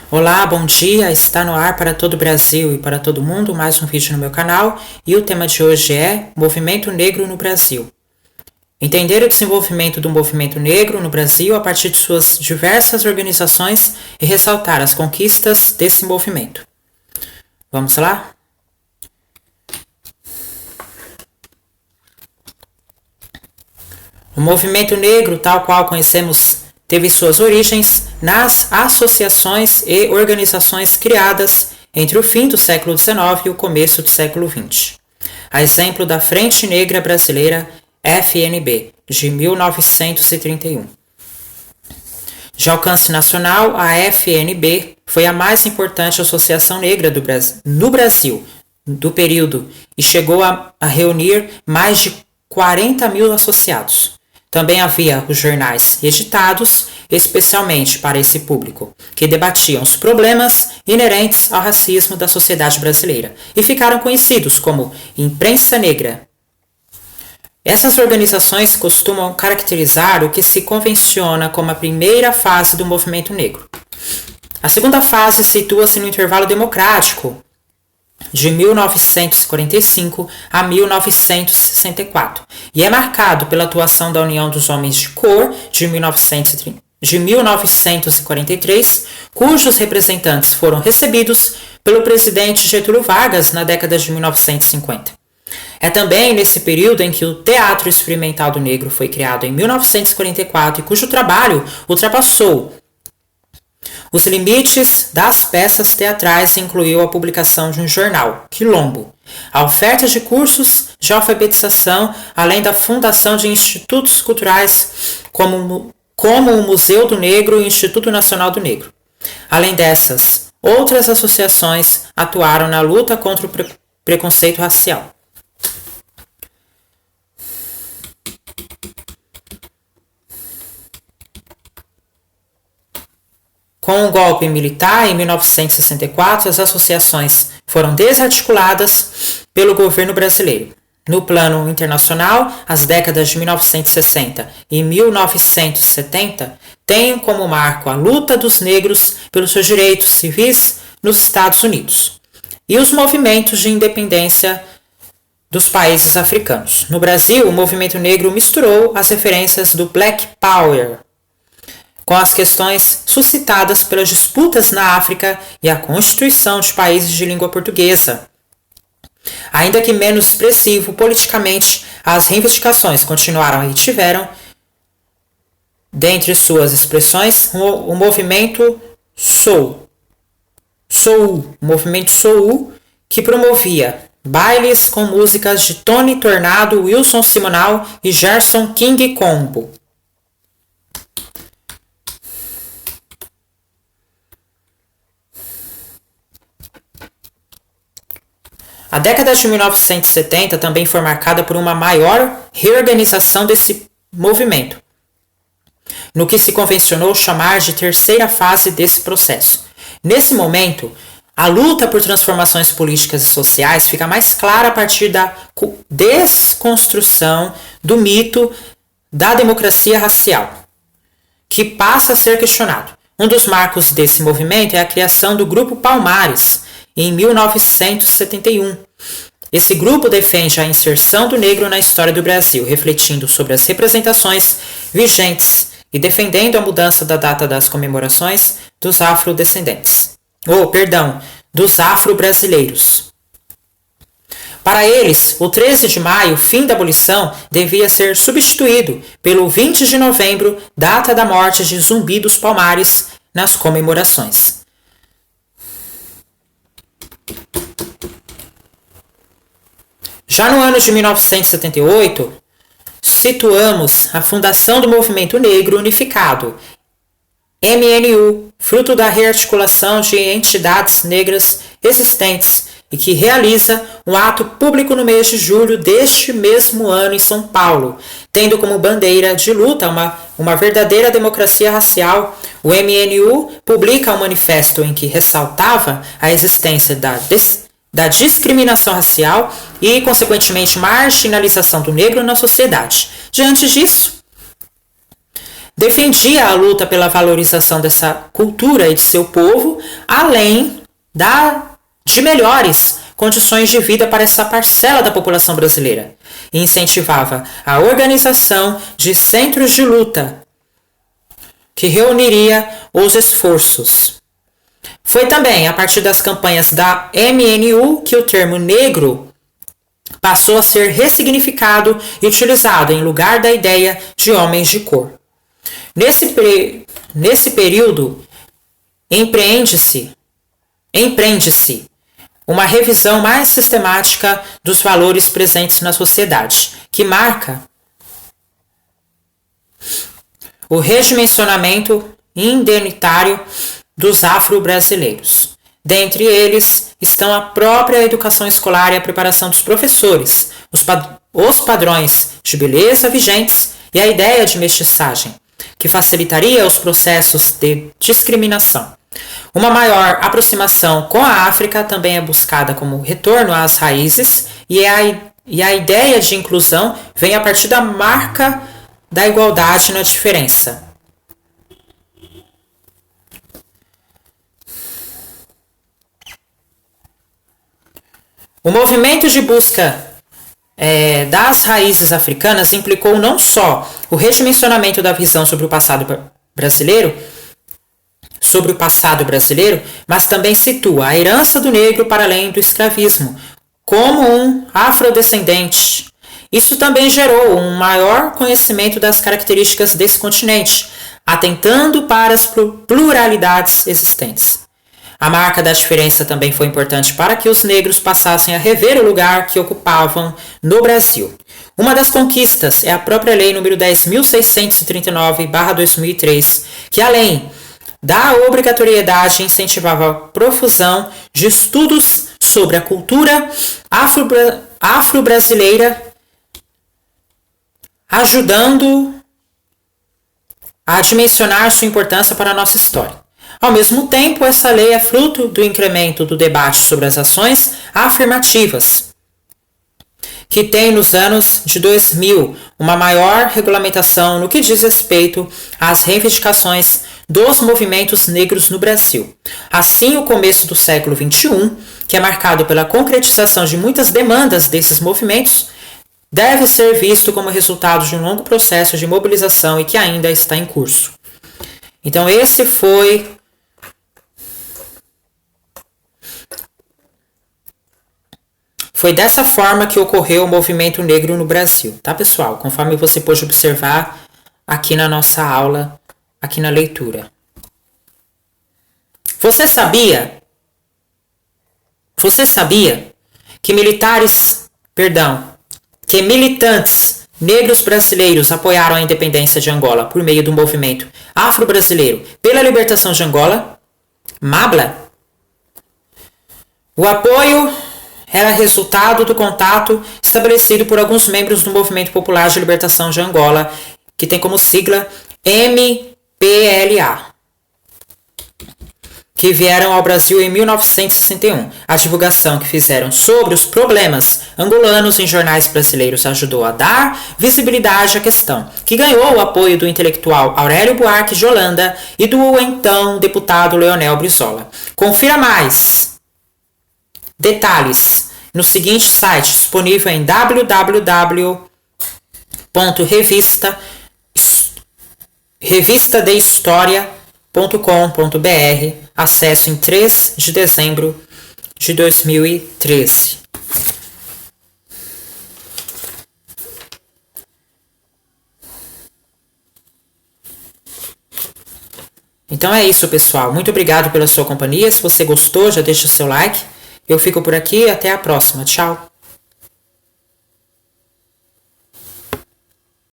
Olá, bom dia, está no ar para todo o Brasil e para todo mundo mais um vídeo no meu canal e o tema de hoje é Movimento Negro no Brasil. Entender o desenvolvimento do movimento negro no Brasil a partir de suas diversas organizações e ressaltar as conquistas desse movimento. Vamos lá? O movimento negro, tal qual conhecemos, teve suas origens nas associações e organizações criadas entre o fim do século XIX e o começo do século XX. A exemplo da Frente Negra Brasileira, FNB, de 1931. De alcance nacional, a FNB foi a mais importante associação negra no Brasil do período e chegou a reunir mais de 40 mil associados. Também havia os jornais editados especialmente para esse público, que debatiam os problemas inerentes ao racismo da sociedade brasileira e ficaram conhecidos como Imprensa Negra. Essas organizações costumam caracterizar o que se convenciona como a primeira fase do movimento negro. A segunda fase situa-se no intervalo democrático, de 1945 a 1964, e é marcado pela atuação da União dos Homens de Cor, de 1943, cujos representantes foram recebidos pelo presidente Getúlio Vargas na década de 1950. É também nesse período em que o Teatro Experimental do Negro foi criado em 1944 e cujo trabalho ultrapassou os limites das peças teatrais e incluiu a publicação de um jornal, Quilombo, a oferta de cursos de alfabetização, além da fundação de institutos culturais como o Museu do Negro e o Instituto Nacional do Negro. Além dessas, outras associações atuaram na luta contra o preconceito racial. Com o golpe militar, em 1964, as associações foram desarticuladas pelo governo brasileiro. No plano internacional, as décadas de 1960 e 1970 têm como marco a luta dos negros pelos seus direitos civis nos Estados Unidos e os movimentos de independência dos países africanos. No Brasil, o movimento negro misturou as referências do Black Power com as questões suscitadas pelas disputas na África e a constituição de países de língua portuguesa. Ainda que menos expressivo politicamente, as reivindicações continuaram e tiveram, dentre suas expressões, o movimento Soul, que promovia bailes com músicas de Tony Tornado, Wilson Simonal e Gerson King Combo. A década de 1970 também foi marcada por uma maior reorganização desse movimento, no que se convencionou chamar de terceira fase desse processo. Nesse momento, a luta por transformações políticas e sociais fica mais clara a partir da desconstrução do mito da democracia racial, que passa a ser questionado. Um dos marcos desse movimento é a criação do Grupo Palmares, em 1971. Esse grupo defende a inserção do negro na história do Brasil, refletindo sobre as representações vigentes e defendendo a mudança da data das comemorações dos dos afro-brasileiros. Para eles, o 13 de maio, fim da abolição, devia ser substituído pelo 20 de novembro, data da morte de Zumbi dos Palmares, nas comemorações. Já no ano de 1978, situamos a fundação do Movimento Negro Unificado, MNU, fruto da rearticulação de entidades negras existentes e que realiza um ato público no mês de julho deste mesmo ano em São Paulo, tendo como bandeira de luta uma verdadeira democracia racial. O MNU publica um manifesto em que ressaltava a existência da discriminação racial e, consequentemente, marginalização do negro na sociedade. Diante disso, defendia a luta pela valorização dessa cultura e de seu povo, além de melhores condições de vida para essa parcela da população brasileira, e incentivava a organização de centros de luta, que reuniria os esforços. Foi também a partir das campanhas da MNU que o termo negro passou a ser ressignificado e utilizado em lugar da ideia de homens de cor. Nesse período, empreende-se uma revisão mais sistemática dos valores presentes na sociedade, que marca o redimensionamento indenitário dos afro-brasileiros. Dentre eles estão a própria educação escolar e a preparação dos professores, os padrões de beleza vigentes e a ideia de mestiçagem, que facilitaria os processos de discriminação. Uma maior aproximação com a África também é buscada como retorno às raízes, e a ideia de inclusão vem a partir da marca da igualdade na diferença. O movimento de busca das raízes africanas implicou não só o redimensionamento da visão sobre o passado brasileiro, mas também situa a herança do negro para além do escravismo, como um afrodescendente. Isso também gerou um maior conhecimento das características desse continente, atentando para as pluralidades existentes. A marca da diferença também foi importante para que os negros passassem a rever o lugar que ocupavam no Brasil. Uma das conquistas é a própria Lei nº 10.639/2003, que além da obrigatoriedade incentivava a profusão de estudos sobre a cultura afro-brasileira, ajudando a dimensionar sua importância para a nossa história. Ao mesmo tempo, essa lei é fruto do incremento do debate sobre as ações afirmativas, que tem nos anos de 2000 uma maior regulamentação no que diz respeito às reivindicações dos movimentos negros no Brasil. Assim, o começo do século XXI, que é marcado pela concretização de muitas demandas desses movimentos, deve ser visto como resultado de um longo processo de mobilização e que ainda está em curso. Então, esse foi dessa forma que ocorreu o movimento negro no Brasil, tá, pessoal? Conforme você pôde observar aqui na nossa aula, aqui na leitura. Você sabia que militantes negros brasileiros apoiaram a independência de Angola por meio do movimento afro-brasileiro pela libertação de Angola, MABLA? O apoio era resultado do contato estabelecido por alguns membros do Movimento Popular de Libertação de Angola, que tem como sigla MPLA, que vieram ao Brasil em 1961. A divulgação que fizeram sobre os problemas angolanos em jornais brasileiros ajudou a dar visibilidade à questão, que ganhou o apoio do intelectual Aurélio Buarque de Holanda e do então deputado Leonel Brizola. Confira mais detalhes no seguinte site, disponível em www.revistadehistoria.com.br, acesso em 3 de dezembro de 2013. Então é isso, pessoal. Muito obrigado pela sua companhia. Se você gostou, já deixa seu like. Eu fico por aqui e até a próxima. Tchau!